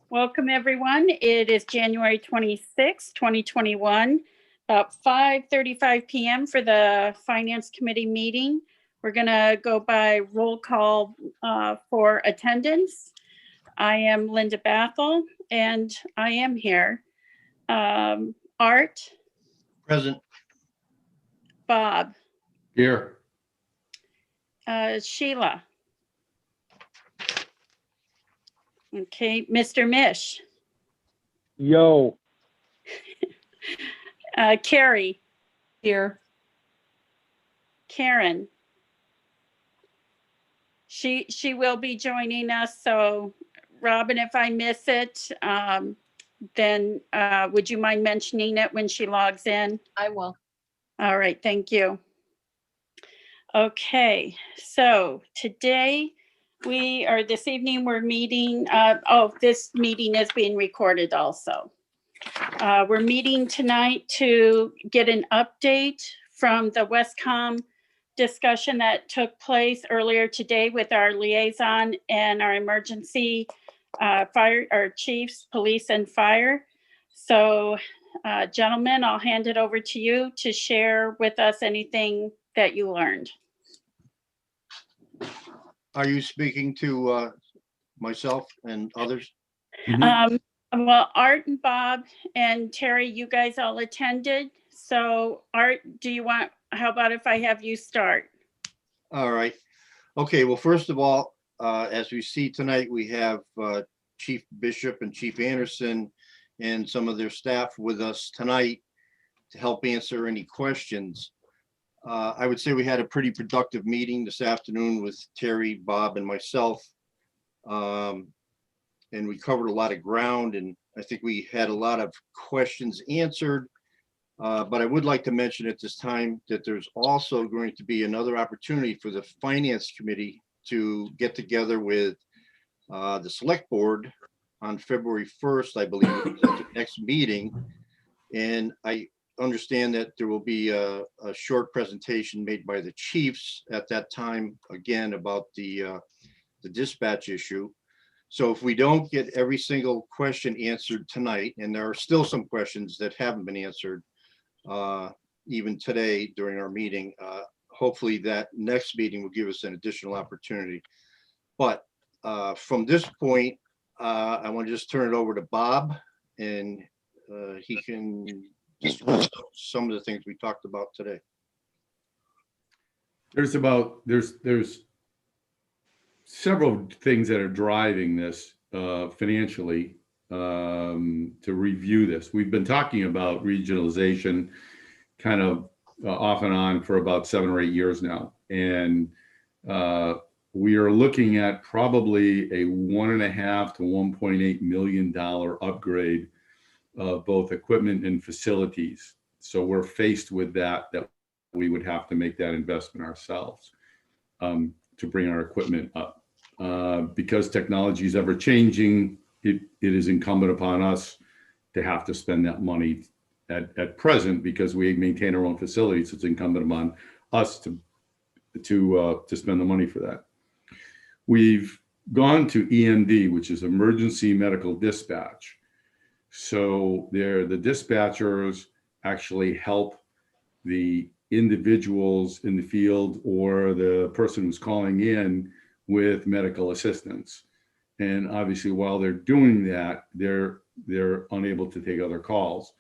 Welcome, everyone. It is January 26, 2021, about 5:35 p.m. for the Finance Committee meeting. We're going to go by roll call for attendance. I am Linda Bathel, and I am here. Art, Present. Bob, Here. Sheila. Okay, Mr. Mish, Yo. Carrie, Here. Karen. She will be joining us. So, Robin, if I miss it, then would you mind mentioning it when she logs in? I will. All right, thank you. Okay, so today this evening we're meeting. This meeting is being recorded also. We're meeting tonight to get an update from the Westcom discussion that took place earlier today with our liaison and our emergency fire, our chiefs, police and fire. So, gentlemen, I'll hand it over to you to share with us anything that you learned. Are you speaking to myself and others? Well, Art and Bob and Terry, you guys all attended. So Art, how about if I have you start? All right. Okay, well, first of all, as we see tonight, we have Chief Bishop and Chief Anderson and some of their staff with us tonight to help answer any questions. I would say we had a pretty productive meeting this afternoon with Terry, Bob, and myself. And we covered a lot of ground, and I think we had a lot of questions answered. But I would like to mention at this time that there's also going to be another opportunity for the Finance Committee to get together with the Select Board on February 1st, I believe, at the next meeting. And I understand that there will be a short presentation made by the chiefs at that time, again, about the dispatch issue. So if we don't get every single question answered tonight, and there are still some questions that haven't been answered, even today during our meeting, hopefully that next meeting will give us an additional opportunity. But from this point, I want to just turn it over to Bob, and he can discuss some of the things we talked about today. There's several things that are driving this financially to review this. We've been talking about regionalization kind of off and on for about 7 or 8 years now. And we are looking at probably a $1.5 to $1.8 million upgrade of both equipment and facilities. So we're faced with that we would have to make that investment ourselves to bring our equipment up. Because technology is ever changing, it is incumbent upon us to have to spend that money at present, because we maintain our own facilities. It's incumbent upon us to spend the money for that. We've gone to EMD, which is Emergency Medical Dispatch. So the dispatchers actually help the individuals in the field or the person who's calling in with medical assistance. And obviously, while they're doing that, they're unable to take other calls.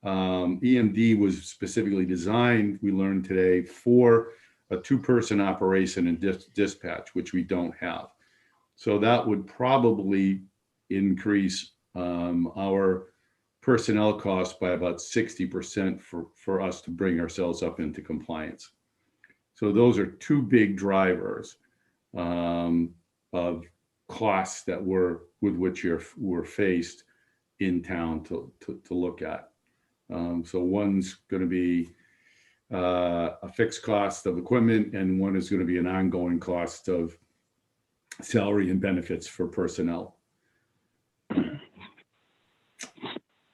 EMD was specifically designed, we learned today, for a 2-person operation and dispatch, which we don't have. So that would probably increase our personnel costs by about 60% for us to bring ourselves up into compliance. So those are 2 big drivers of costs that with which we're faced in town to look at. So one's going to be a fixed cost of equipment, and one is going to be an ongoing cost of salary and benefits for personnel.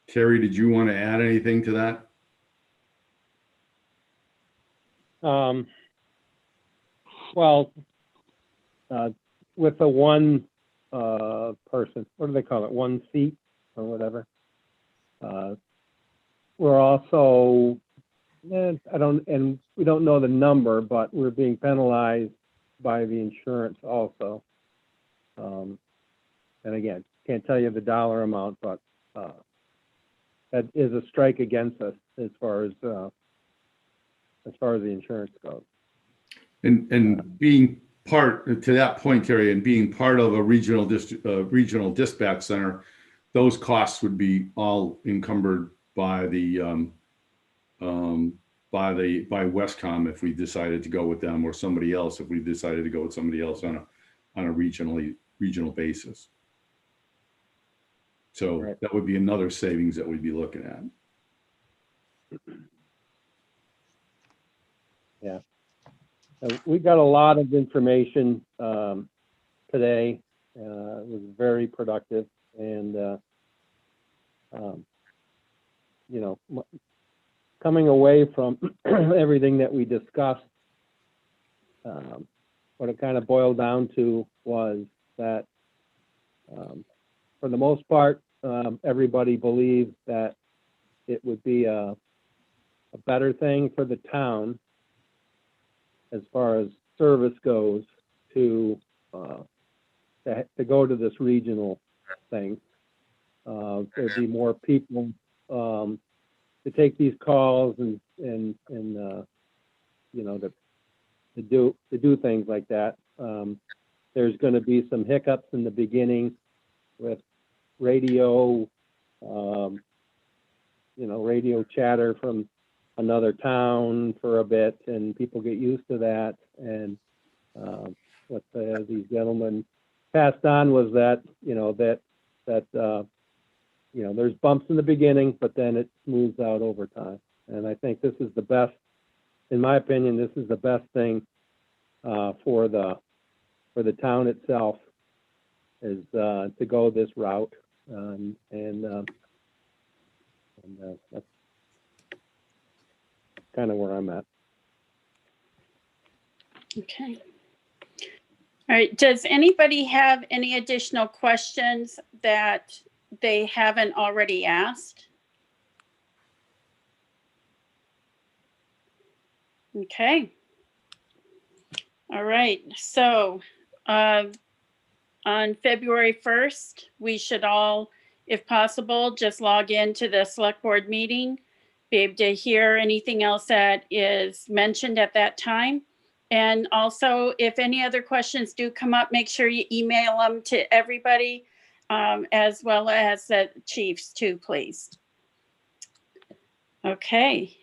Terry, did you want to add anything to that? Well, with the one person. What do they call it? One seat or whatever. We're also, we don't know the number, but we're being penalized by the insurance also. And again, can't tell you the dollar amount, but that is a strike against us as far as the insurance goes. And being part, to that point, Terry, and being part of a regional dispatch center, those costs would be all encumbered by Westcom if we decided to go with them, or somebody else if we decided to go with somebody else on a regional basis. So Right. that would be another savings that we'd be looking at. Yeah. We got a lot of information today. It was very productive, and coming away from everything that we discussed, what it kind of boiled down to was that, for the most part, everybody believed that it would be a better thing for the town as far as service goes to go to this regional thing. There'd be more people to take these calls and to do things like that. There's going to be some hiccups in the beginning with radio, radio chatter from another town for a bit, and people get used to that. And what these gentlemen passed on was that there's bumps in the beginning, but then it smooths out over time. And I think this is the best, in my opinion, this is the best thing for the town itself, is to go this route, and that's kind of where I'm at. Okay. All right. Does anybody have any additional questions that they haven't already asked? Okay. All right. So on February 1st, we should all, if possible, just log into the select board meeting, be able to hear anything else that is mentioned at that time. And also, if any other questions do come up, make sure you email them to everybody, as well as the chiefs too, please. Okay.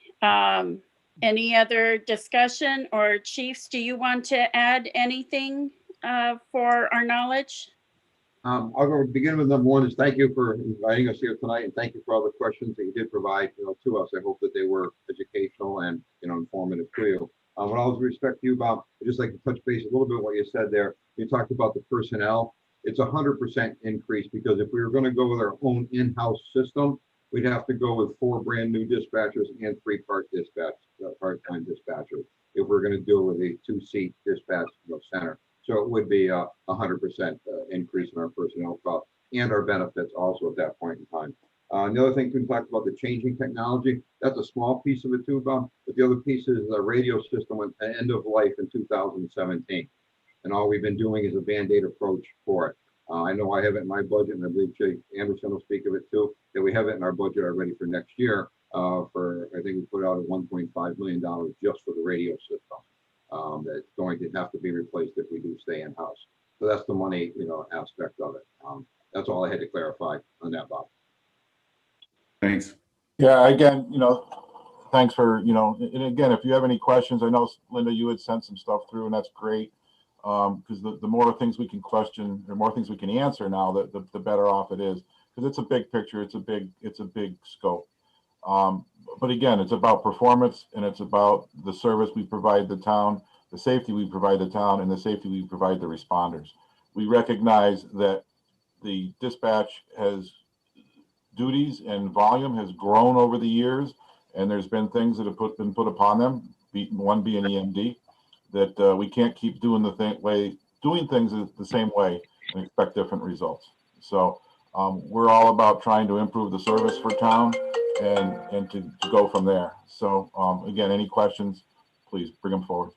Any other discussion, or chiefs, do you want to add anything for our knowledge? I'll go begin with number one is thank you for inviting us here tonight, and thank you for all the questions that you did provide to us. I hope that they were educational and informative to you. With all due respect to you, Bob, I'd just like to touch base a little bit what you said there. You talked about the personnel. It's 100% increase, because if we were going to go with our own in-house system, we'd have to go with 4 brand new dispatchers and 3 part-time dispatchers if we're going to do it with a 2-seat dispatch center. So it would be a 100% increase in our personnel costs and our benefits also at that point in time. The other thing we talked about, the changing technology, that's a small piece of it too, Bob. But the other piece is the radio system went to end of life in 2017. And all we've been doing is a Band-Aid approach for it. I know I have it in my budget, and I believe Jay Anderson will speak of it too, that we have it in our budget already for next year. For I think we put out $1.5 million just for the radio system. That's going to have to be replaced if we do stay in-house. So that's the money, aspect of it. That's all I had to clarify on that, Bob. Thanks. Yeah, again, thanks for, and again, if you have any questions, I know, Linda, you had sent some stuff through, and that's great. Because the more things we can question, the more things we can answer now, the better off it is. Because it's a big picture, it's a big scope. But again, it's about performance, and it's about the service we provide the town, the safety we provide the town, and the safety we provide the responders. We recognize that the dispatch has duties and volume has grown over the years, and there's been things that have been put upon them, one being EMD, that we can't keep doing things the same way and expect different results. So we're all about trying to improve the service for town and to go from there. So again, any questions, please bring them forward.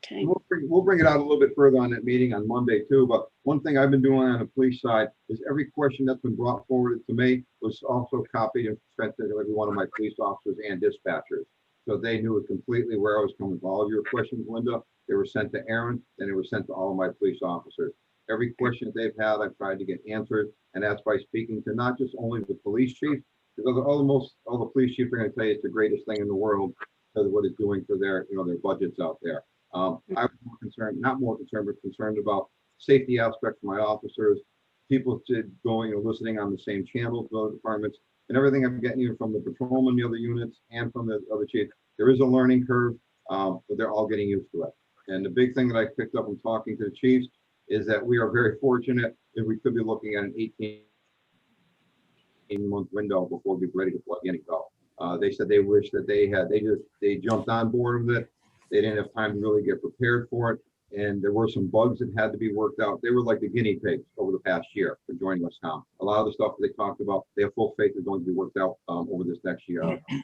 Okay. We'll bring it out a little bit further on that meeting on Monday too, but one thing I've been doing on the police side is every question that's been brought forward to me was also copied and sent to every one of my police officers and dispatchers. So they knew completely where I was coming from. All of your questions, Linda, they were sent to Aaron, then they were sent to all of my police officers. Every question they've had, I've tried to get answered, and that's by speaking to not just only the police chief, because all the police chiefs are going to tell you it's the greatest thing in the world because of what it's doing for their, their budgets out there. I was more concerned, not more concerned, but concerned about safety aspects for my officers, people going and listening on the same channels, those departments, and everything I'm getting even from the patrolmen, the other units, and from the other chiefs. There is a learning curve, but they're all getting used to it. And the big thing that I picked up from talking to the chiefs is that we are very fortunate that we could be looking at an 18-month window before we're ready to plug in and go. They said they wish that they jumped on board with it. They didn't have time to really get prepared for it. And there were some bugs that had to be worked out. They were like the guinea pigs over the past year for joining us now. A lot of the stuff that they talked about, they have full faith is going to be worked out over this next year and a half.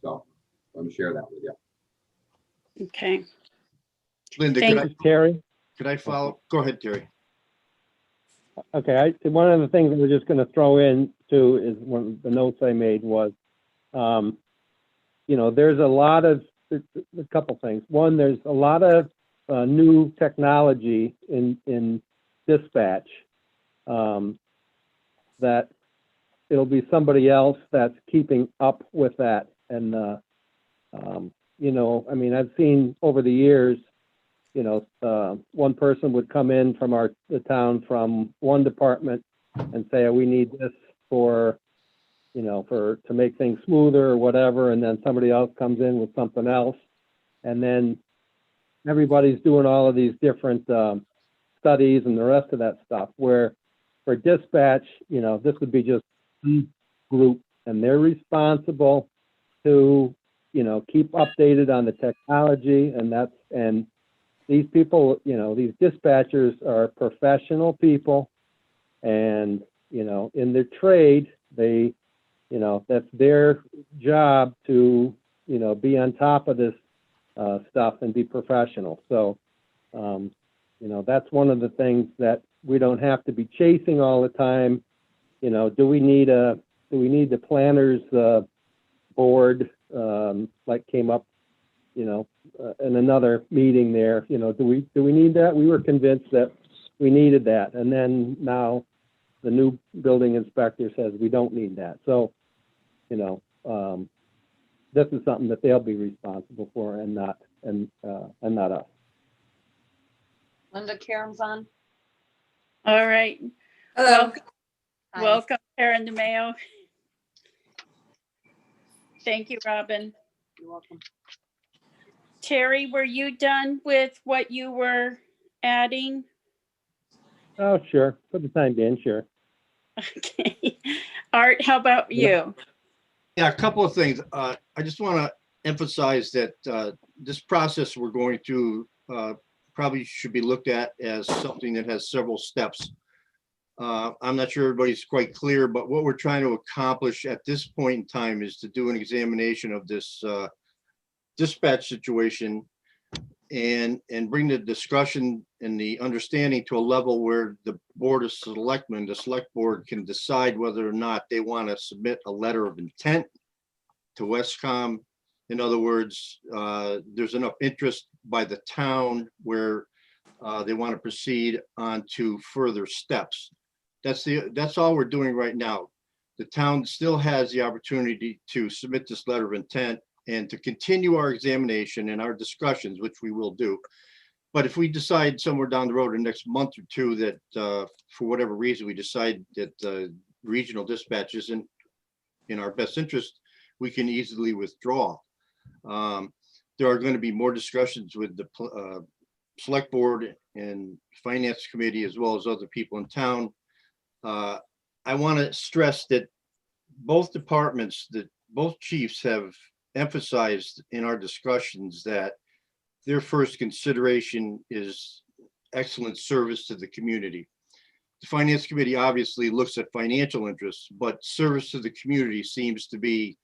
So I'm going to share that with you. Okay. Linda, Thank Terry? could I follow? Go ahead, Terry. Okay, one of the things that we're just gonna throw in too is one of the notes I made was, there's a couple things. One, there's a lot of new technology in dispatch that it'll be somebody else that's keeping up with that. And, I've seen over the years, one person would come in from the town from one department and say, oh, we need this to make things smoother or whatever. And then somebody else comes in with something else. And then everybody's doing all of these different studies and the rest of that stuff, where for dispatch, this would be just one group and they're responsible to, keep updated on the technology. And these people, these dispatchers are professional people, and, in their trade, they, that's their job to, be on top of this stuff and be professional. So, that's one of the things that we don't have to be chasing all the time. Do we need the planners board, like came up, in another meeting there, do we need that? We were convinced that we needed that. And then now the new building inspector says we don't need that. So, this is something that they'll be responsible for and not us. Linda, Karen's on. All right. Hello. Hi. Welcome, Karen DeMayo. Thank you, Robin. You're welcome. Terry, were you done with what you were adding? Oh, sure. For the time being, sure. Okay. Art, how about you? Yeah, a couple of things. I just want to emphasize that this process we're going through probably should be looked at as something that has several steps. I'm not sure everybody's quite clear, but what we're trying to accomplish at this point in time is to do an examination of this dispatch situation and bring the discussion and the understanding to a level where the Board of Selectmen, the Select Board, can decide whether or not they want to submit a letter of intent to Westcom. In other words, there's enough interest by the town where they want to proceed on to further steps. That's all we're doing right now. The town still has the opportunity to submit this letter of intent and to continue our examination and our discussions, which we will do. But if we decide somewhere down the road in the next month or two that for whatever reason we decide that regional dispatch isn't in our best interest, we can easily withdraw. There are going to be more discussions with the Select Board and Finance Committee, as well as other people in town. I want to stress that both departments, that both chiefs have emphasized in our discussions that their first consideration is excellent service to the community. The Finance Committee obviously looks at financial interests, but service to the community seems to be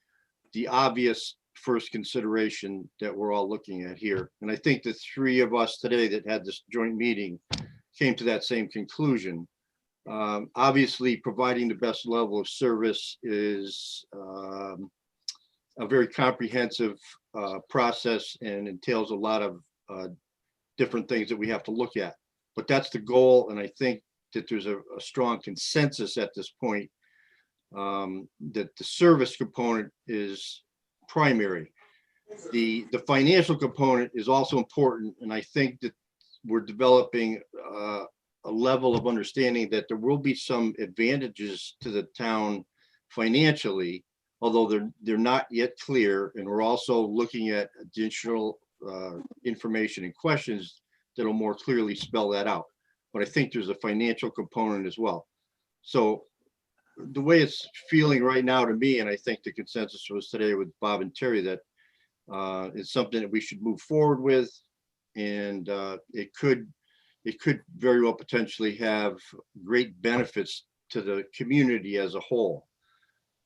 the obvious first consideration that we're all looking at here. And I think the three of us today that had this joint meeting came to that same conclusion. Obviously, providing the best level of service is a very comprehensive process and entails a lot of different things that we have to look at. But that's the goal, and I think that there's a strong consensus at this point that the service component is primary. The financial component is also important, and I think that we're developing a level of understanding that there will be some advantages to the town financially, although they're not yet clear. And we're also looking at additional information and questions that'll more clearly spell that out. But I think there's a financial component as well. So the way it's feeling right now to me, and I think the consensus was today with Bob and Terry, that it's something that we should move forward with. And it could very well potentially have great benefits to the community as a whole.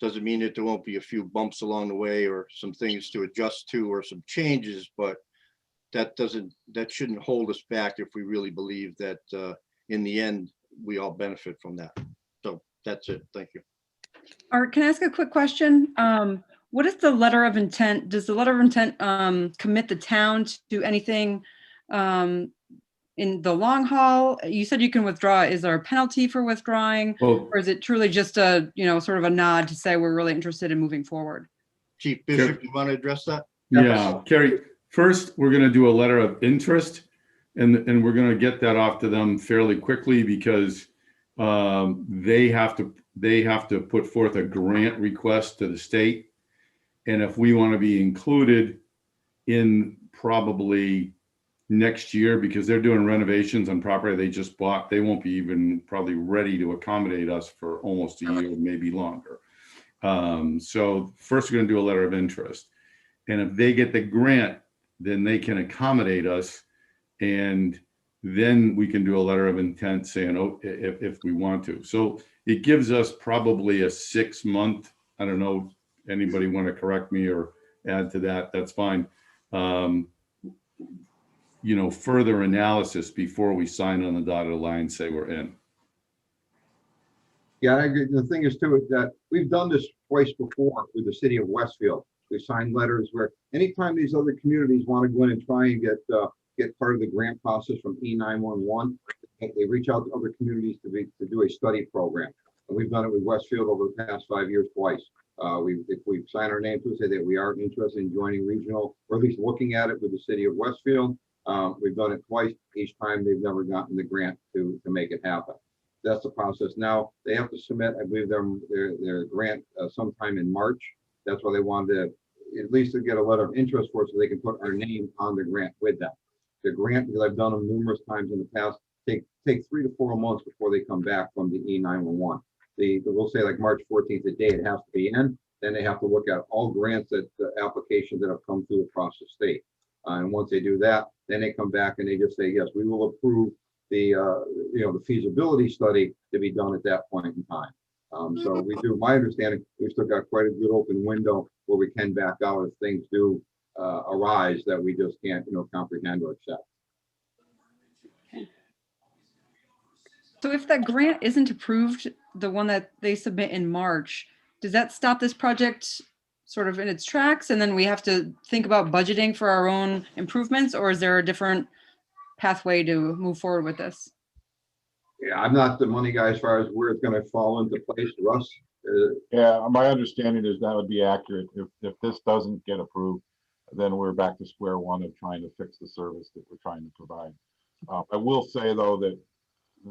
Doesn't mean that there won't be a few bumps along the way or some things to adjust to or some changes, but that shouldn't hold us back if we really believe that in the end, we all benefit from that. So that's it. Thank you. Art, can I ask a quick question? What is the letter of intent? Does the letter of intent commit the town to anything in the long haul? You said you can withdraw. Is there a penalty for withdrawing? Well, Or is it truly just a, sort of a nod to say we're really interested in moving forward? Chief Bishop, you want to address that? yeah, Carrie, first, we're going to do a letter of interest, and we're going to get that off to them fairly quickly because they have to put forth a grant request to the state. And if we want to be included in probably next year, because they're doing renovations on property they just bought, they won't be even probably ready to accommodate us for almost a year, maybe longer. So first we're going to do a letter of interest. And if they get the grant, then they can accommodate us. And then we can do a letter of intent saying, oh, if we want to. So it gives us probably a 6-month, I don't know, anybody want to correct me or add to that, that's fine. Further analysis before we sign on the dotted line, say we're in. Yeah, I agree. The thing is too, is that we've done this twice before with the city of Westfield. We signed letters where anytime these other communities want to go in and try and get part of the grant process from E911, they reach out to other communities to do a study program. And we've done it with Westfield over the past 5 years twice. If we sign our name to it, say that we are interested in joining regional, or at least looking at it with the city of Westfield. We've done it twice. Each time they've never gotten the grant to make it happen. That's the process. Now they have to submit, I believe, their grant sometime in March. That's why they wanted to at least to get a letter of interest for it so they can put our name on the grant with them. The grant, because I've done them numerous times in the past, take 3 to 4 months before they come back from the E911. We'll say like March 14th, the day it has to be in. Then they have to look at all grants applications that have come through across the state. And once they do that, then they come back and they just say, yes, we will approve the feasibility study to be done at that point in time. So we do, my understanding, we've still got quite a good open window where we can back out if things do arise that we just can't, comprehend or accept. So if that grant isn't approved, the one that they submit in March, does that stop this project sort of in its tracks? And then we have to think about budgeting for our own improvements, or is there a different pathway to move forward with this? Yeah, I'm not the money guy as far as where it's going to fall into place. Russ? Yeah, my understanding is that would be accurate. If this doesn't get approved, then we're back to square one of trying to fix the service that we're trying to provide. I will say though that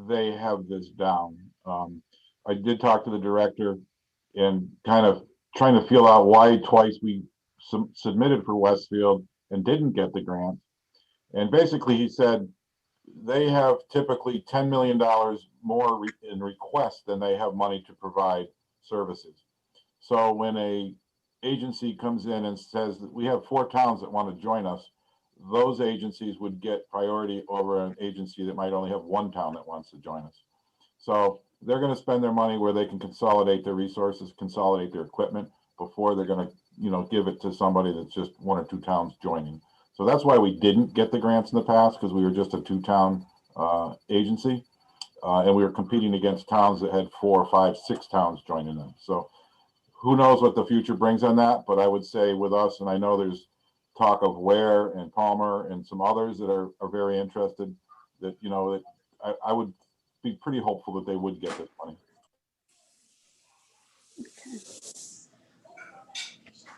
they have this down. I did talk to the director and kind of trying to feel out why twice we submitted for Westfield and didn't get the grant. And basically he said they have typically $10 million more in requests than they have money to provide services. So when a agency comes in and says that we have 4 towns that want to join us, those agencies would get priority over an agency that might only have one town that wants to join us. So they're going to spend their money where they can consolidate their resources, consolidate their equipment before they're going to, give it to somebody that's just one or two towns joining. So that's why we didn't get the grants in the past, because we were just a two-town agency. And we were competing against towns that had 4, 5, 6 towns joining them. So who knows what the future brings on that, but I would say with us, and I know there's talk of Ware and Palmer and some others that are very interested, that, that I would be pretty hopeful that they would get this money.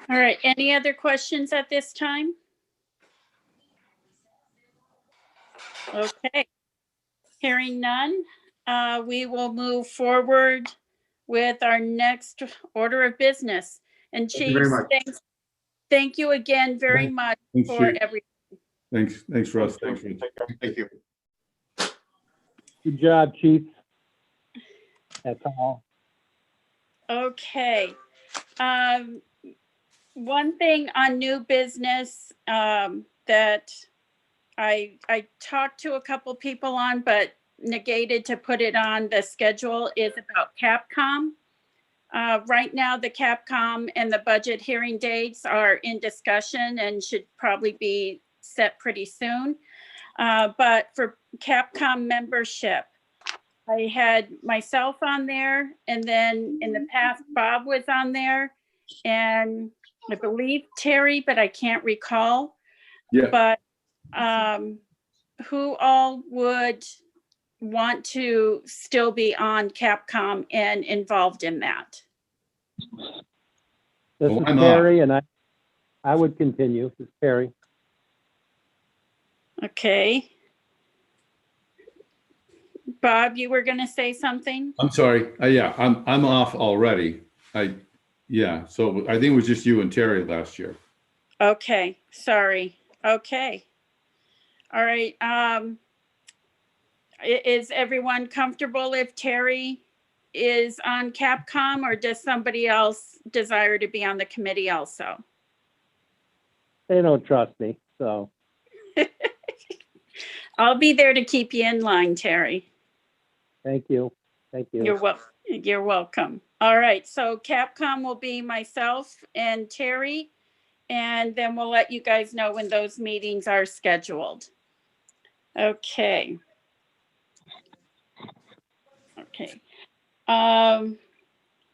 All right, any other questions at this time? Okay, hearing none, we will move forward with our next order of business. And Thank you very Chief, much. thank you again very much Thanks, for Chief. everything. Thanks, Russ. Thanks, Rich. Take care. Thank you. Good job, chief. That's all. Okay. One thing on new business that I talked to a couple people on, but negated to put it on the schedule is about Capcom. Right now, the Capcom and the budget hearing dates are in discussion and should probably be set pretty soon. But for Capcom membership, I had myself on there, and then in the past, Bob was on there, and I believe Terry, but I can't recall. Yeah, But who all would want to still be on Capcom and involved in that? This Well, is I'm Terry, and I would continue. This is Terry. Okay. Bob, you were going to say something? I'm sorry. Yeah, I'm off already. So I think it was just you and Terry last year. Okay, sorry. Okay. All right. Is everyone comfortable if Terry is on Capcom, or does somebody else desire to be on the committee also? They don't trust me, so I'll be there to keep you in line, Terry. thank you. Thank you. You're welcome. All right, so Capcom will be myself and Terry, and then we'll let you guys know when those meetings are scheduled. Okay. Okay.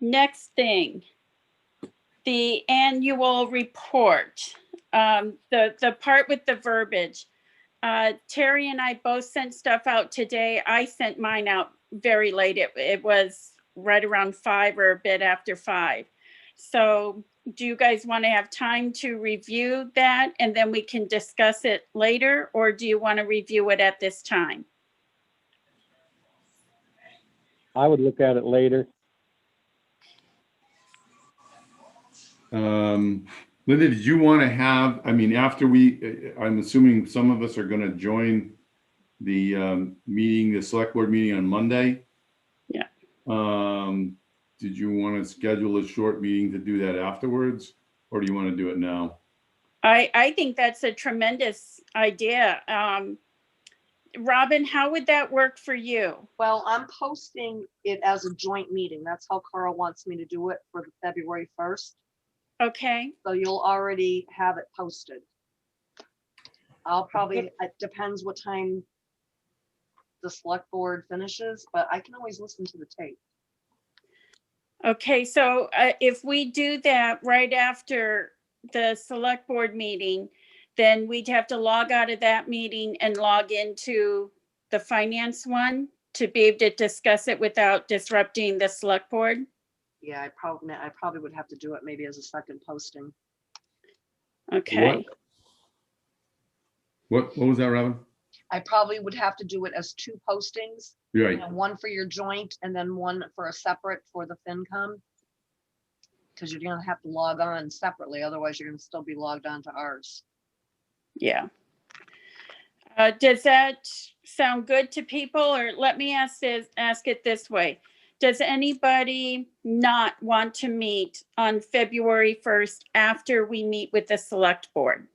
Next thing, the annual report. The part with the verbiage. Terry and I both sent stuff out today. I sent mine out very late. It was right around 5 or a bit after 5. So do you guys want to have time to review that and then we can discuss it later, or do you want to review it at this time? I would look at it later. Linda, did you want to have, after I'm assuming some of us are going to join the meeting, the select board meeting on Monday. Yeah. Did you want to schedule a short meeting to do that afterwards, or do you want to do it now? I think that's a tremendous idea. Robin, how would that work for you? Well, I'm posting it as a joint meeting. That's how Carl wants me to do it for the February 1st. Okay. So you'll already have it posted. I'll probably, it depends what time the select board finishes, but I can always listen to the tape. Okay, so if we do that right after the select board meeting, then we'd have to log out of that meeting and log into the finance one to be able to discuss it without disrupting the select board. Yeah, I probably would have to do it maybe as a second posting. Okay, What was that, Robin? I probably would have to do it as 2 postings, You're right. one for your joint and then one for a separate for the FinCom. Because you're gonna have to log on separately, otherwise you're gonna still be logged on to ours. yeah. Does that sound good to people, or let me ask it this way? Does anybody not want to meet on February 1st after we meet with the select board?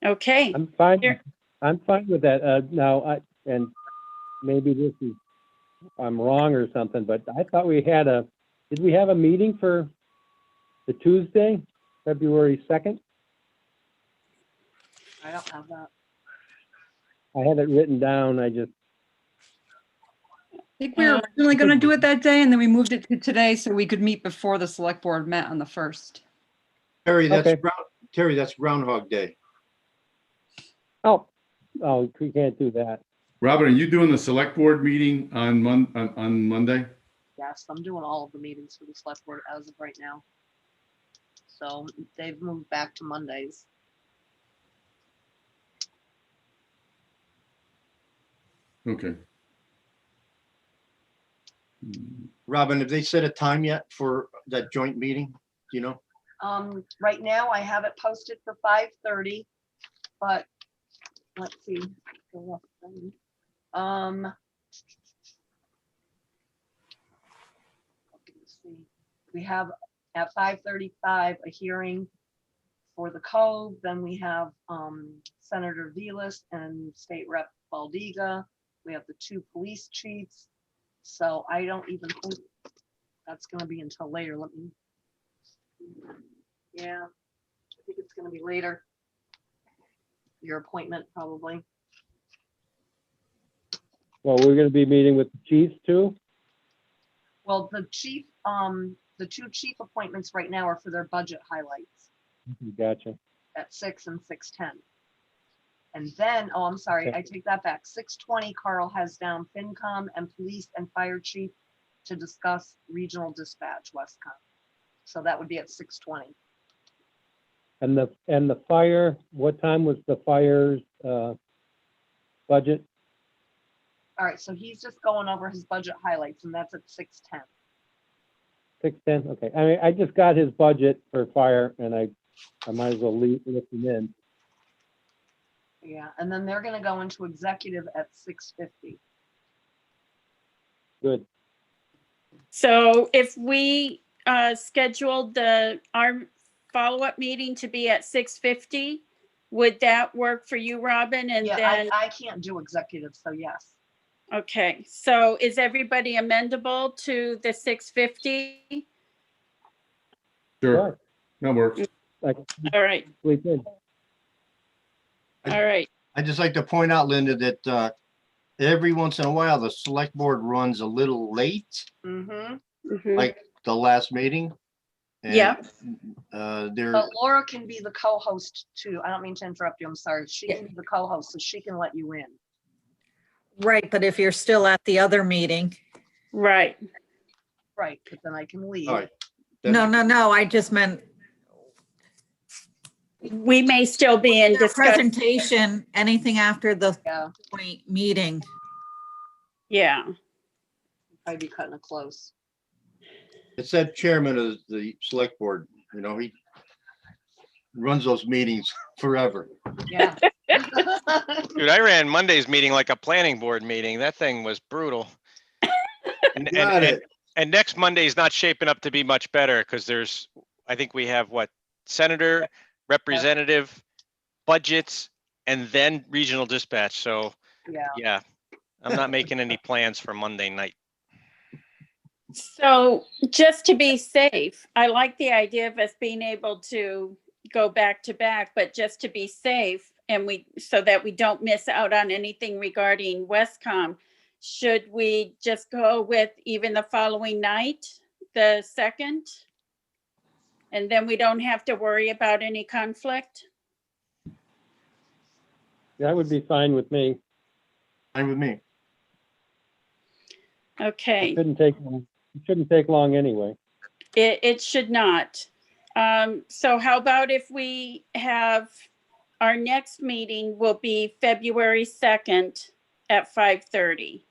Okay, I'm fine. Here. I'm fine with that. And maybe this is, I'm wrong or something, but I thought did we have a meeting for the Tuesday, February 2nd? I don't have that. I had it written down. I think we were originally going to do it that day and then we moved it to today so we could meet before the select board met on the 1st. Terry, Okay. Terry, that's Groundhog Day. oh, we can't do that. Robin, are you doing the select board meeting on Monday? Yes, I'm doing all of the meetings for the select board as of right now. So they've moved back to Mondays. Okay. Robin, have they set a time yet for that joint meeting? Do you know? Right now I have it posted for 5:30, but let's see. Let's see. We have at 5:35 a hearing for the code. Then we have Senator Velas and State Rep Baldiga. We have the 2 police chiefs. So I don't even think that's going to be until later. Let me. Yeah, I think it's going to be later. Your appointment probably. Well, we're going to be meeting with the chiefs too? Well, the 2 chief appointments right now are for their budget highlights Gotcha. at 6 and 6:10. And then, oh, I'm sorry, Okay. I take that back. 6:20, Carl has down FinCom and police and fire chief to discuss regional dispatch, Westcom. So that would be at 6:20. And the fire, what time was the fire's budget? All right, so he's just going over his budget highlights and that's at 6:10. 6:10, okay. I mean, I just got his budget for fire and I might as well lift him in. Yeah, and then they're gonna go into executive at 6:50. Good. so if we scheduled our follow-up meeting to be at 6:50, would that work for you, Robin? And Yeah, then, I can't do executive, so yes. okay, so is everybody amendable to the 6:50? Sure, that works. I All right, sleep in. all right. I'd just like to point out, Linda, that every once in a while, the select board runs a little late, Mm-hmm. Mhm. like the last meeting. And, Yeah. There, But Laura can be the co-host too. I don't mean to interrupt you. I'm sorry. She can be the co-host, so she can let you in. Right, but if you're still at the other meeting, Right, Right, but then I can leave. all right. no, I just meant we may still be in your discussion. presentation, anything after the Yeah, point meeting. Yeah, I'd be cutting it close. It's that chairman of the select board, you know, he runs those meetings forever. Yeah. Dude, I ran Monday's meeting like a planning board meeting. That thing was brutal. And, Got it. and next Monday's not shaping up to be much better because I think we have what, senator, representative, budgets, and then regional dispatch. So Yeah. yeah, I'm not making any plans for Monday night. so just to be safe, I like the idea of us being able to go back to back, but just to be safe and so that we don't miss out on anything regarding Westcom, should we just go with even the following night, the 2nd? And then we don't have to worry about any conflict? That would be fine with me. Fine with me. Okay. It shouldn't take long anyway. It should not. So how about if we have, our next meeting will be February 2nd at 5:30.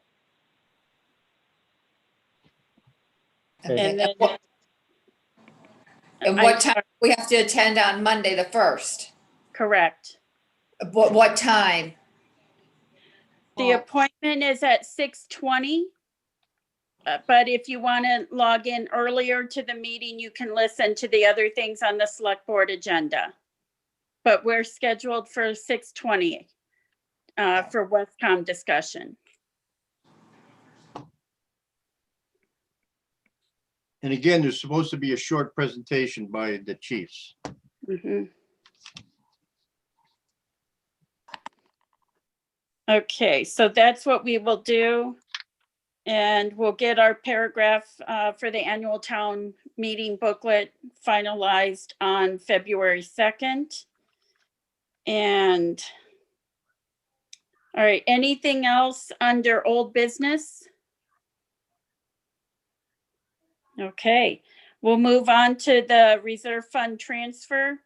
And then. And I'm what time sorry, we have to attend on Monday, the 1st? Correct. What time? The appointment is at 6:20. But if you want to log in earlier to the meeting, you can listen to the other things on the select board agenda. but we're scheduled for 6:20 for Westcom discussion. And again, there's supposed to be a short presentation by the chiefs. Mhm. Okay, so that's what we will do. And we'll get our paragraph for the annual town meeting booklet finalized on February 2nd. And, all right, anything else under old business? Okay, we'll move on to the reserve fund transfer.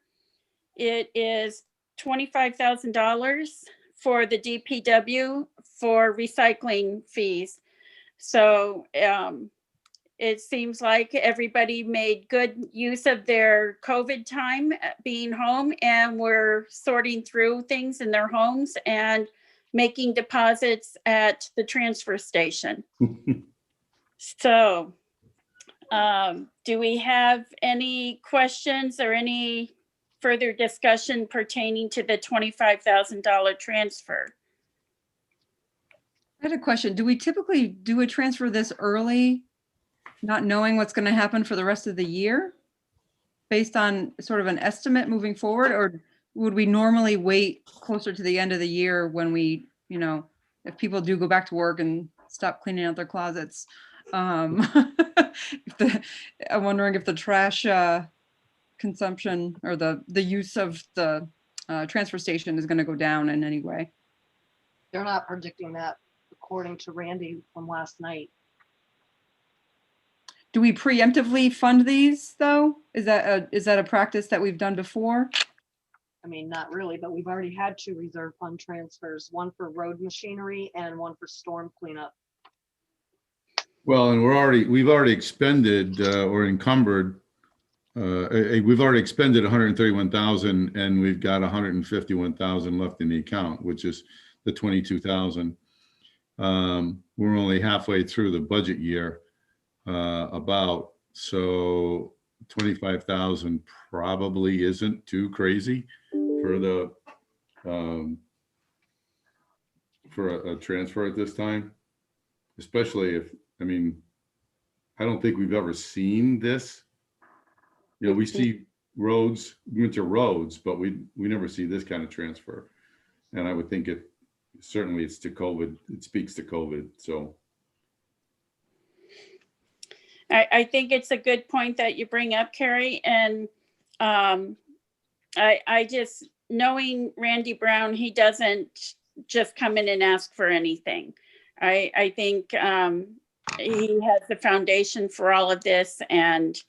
It is $25,000 for the DPW for recycling fees. So it seems like everybody made good use of their COVID time being home, and we're sorting through things in their homes and making deposits at the transfer station. So do we have any questions or any further discussion pertaining to the $25,000 transfer? I had a question. Do we typically do a transfer this early, not knowing what's going to happen for the rest of the year based on sort of an estimate moving forward? Or would we normally wait closer to the end of the year when we, if people do go back to work and stop cleaning out their closets? I'm wondering if the trash consumption or the use of the transfer station is going to go down in any way. They're not predicting that, according to Randy from last night. Do we preemptively fund these though? Is that a practice that we've done before? I mean, not really, but we've already had 2 reserve fund transfers, one for road machinery and one for storm cleanup. Well, and we've already expended or encumbered. We've already expended 131,000, and we've got 151,000 left in the account, which is the 22,000. We're only halfway through the budget year, so 25,000 probably isn't too crazy for the for a transfer at this time, especially if, I don't think we've ever seen this. We see roads, winter roads, but we never see this kind of transfer. And I would think certainly it's to COVID. It speaks to COVID. So I think it's a good point that you bring up, Carrie. And I just, knowing Randy Brown, he doesn't just come in and ask for anything. I think he has the foundation for all of this, and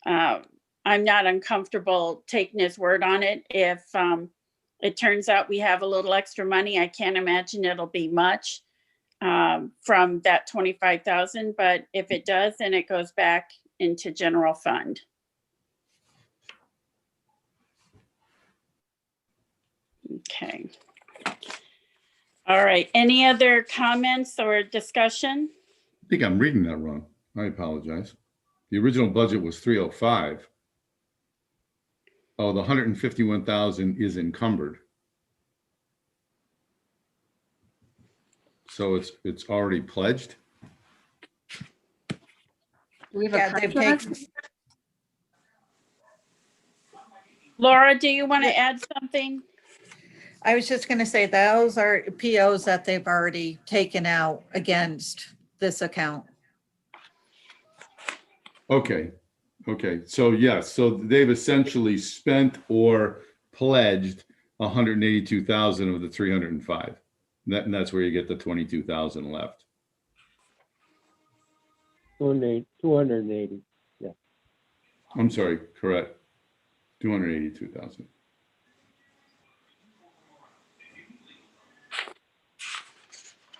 I'm not uncomfortable taking his word on it. If it turns out we have a little extra money, I can't imagine it'll be much from that 25,000, but if it does, then it goes back into general fund. Okay. All right, any other comments or discussion? I think I'm reading that wrong. I apologize. The original budget was 305. Oh, the 151,000 is encumbered. So it's already pledged. Do we have a Yeah, they've contract? taken, Laura, do you want to add something? I was just going to say, those are POs that they've already taken out against this account. Okay. So yes, so they've essentially spent or pledged 182,000 of the 305. And that's where you get the 22,000 left. 280. Yeah. I'm sorry, correct. 282,000.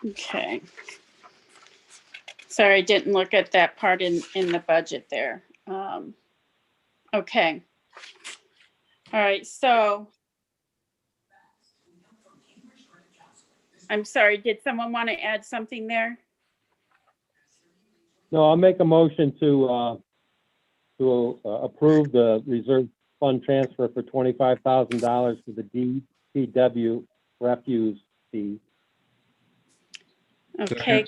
Okay. Sorry, I didn't look at that part in the budget there. Okay. All right, so. I'm sorry, did someone want to add something there? No, I'll make a motion to approve the reserve fund transfer for $25,000 to the DPW refuse fee. Okay,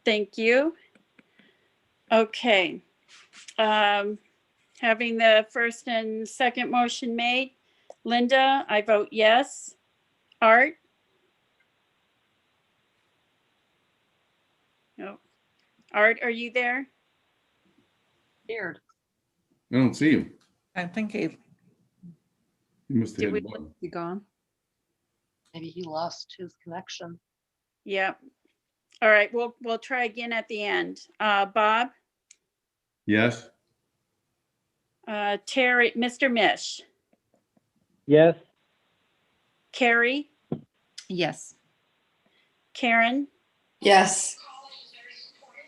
thank you. Okay. Having the first and second motion made, Linda, I vote yes. Art? No. Art, are you there? Weird. I don't see him. I think he, He must have Did hit we a button. be gone? Maybe he lost his connection. Yep. All right, we'll try again at the end. Bob, Yes, Terry, Mr. Mish, Yes, Carrie, Yes. Karen, Yes.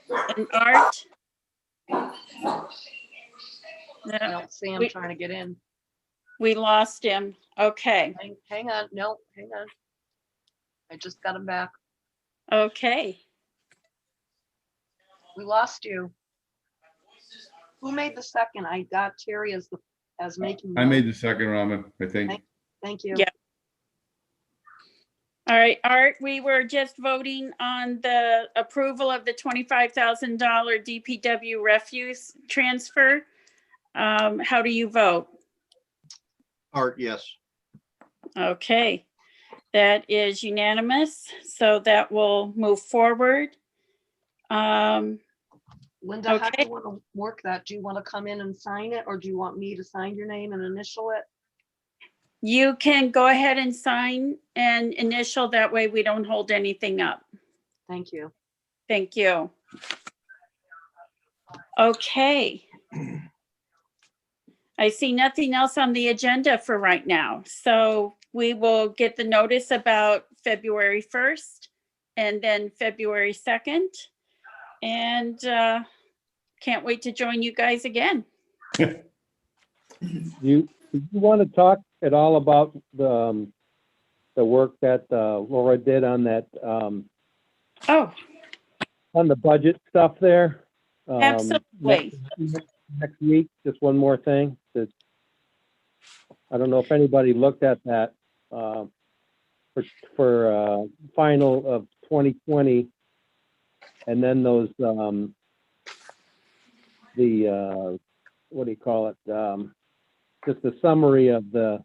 and Art? I No, don't see him we- trying to get in. we lost him. Okay, Hang on, no, hang on. I just got him back. okay. We lost you. Who made the second? I got Terry as making. I made the second, Raman, I think. Thank you. Yeah. All right, Art, we were just voting on the approval of the $25,000 DPW refuse transfer. How do you vote? Art, yes. Okay, that is unanimous, so that will move forward. Linda, how do Okay. you want to work that? Do you want to come in and sign it, or do you want me to sign your name and initial it? You can go ahead and sign and initial, that way we don't hold anything up. Thank you. Thank you. Okay. I see nothing else on the agenda for right now, so we will get the notice about February 1st and then February 2nd. And can't wait to join you guys again. you want to talk at all about the work that Laura did on that, Oh, on the budget stuff there? absolutely. Next week, just one more thing. I don't know if anybody looked at that for final of 2020. And then those, what do you call it? Just a summary of the,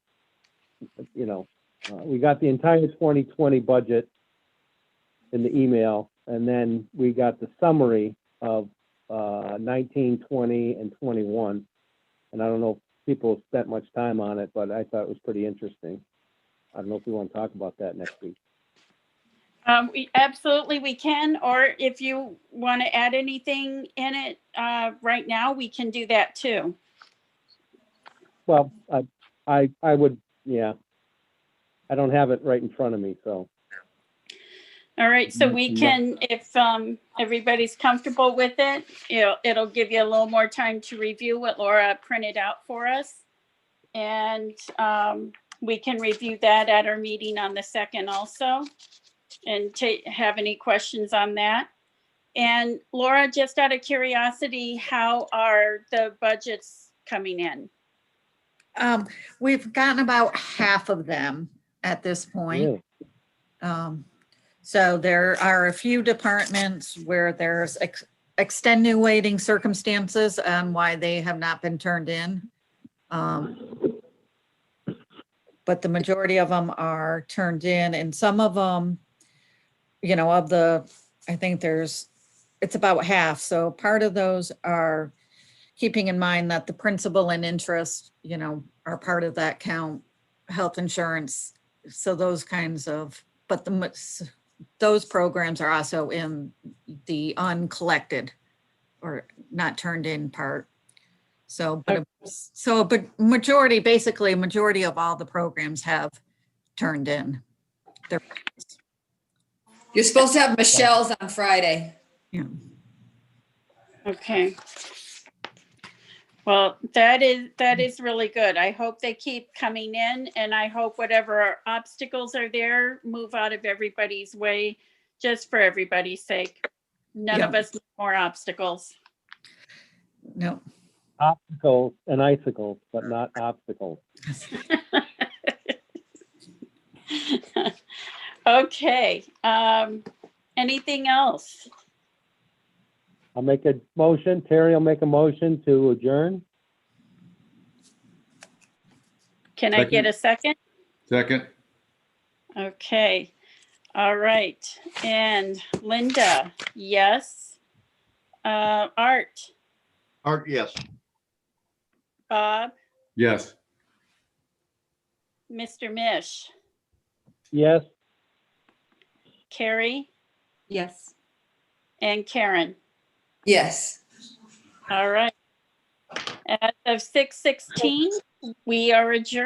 we got the entire 2020 budget in the email, and then we got the summary of 19, 20, and 21. And I don't know if people spent much time on it, but I thought it was pretty interesting. I don't know if we want to talk about that next week. Absolutely, we can, or if you want to add anything in it right now, we can do that too. Well, I would, yeah. I don't have it right in front of me, so. All right, so we can, if everybody's comfortable with it, it'll give you a little more time to review what Laura printed out for us. And we can review that at our meeting on the 2nd also, and have any questions on that. And Laura, just out of curiosity, how are the budgets coming in? we've gotten about half of them at this point. Really? So there are a few departments where there's extenuating circumstances on why they have not been turned in. But the majority of them are turned in, and some of them, of the, I think it's about half. So part of those are keeping in mind that the principal and interest, are part of that count, health insurance. So those kinds of, but those programs are also in the uncollected or not turned in part. So, but majority of all the programs have turned in. You're supposed to have Michelle's on Friday. Yeah. Okay. Well, that is really good. I hope they keep coming in, and I hope whatever obstacles are there move out of everybody's way, just for everybody's sake. None of us need more obstacles. No. Obstacles and icicles, but not obstacles. Okay, anything else? I'll make a motion. Terry will make a motion to adjourn. Can I get a second? Second, Okay, all right. And Linda, yes. Art, Art, yes. Bob, yes. Mr. Mish, Yes. Carrie, Yes. and Karen. Yes. All right. As of 6:16, we are adjourned.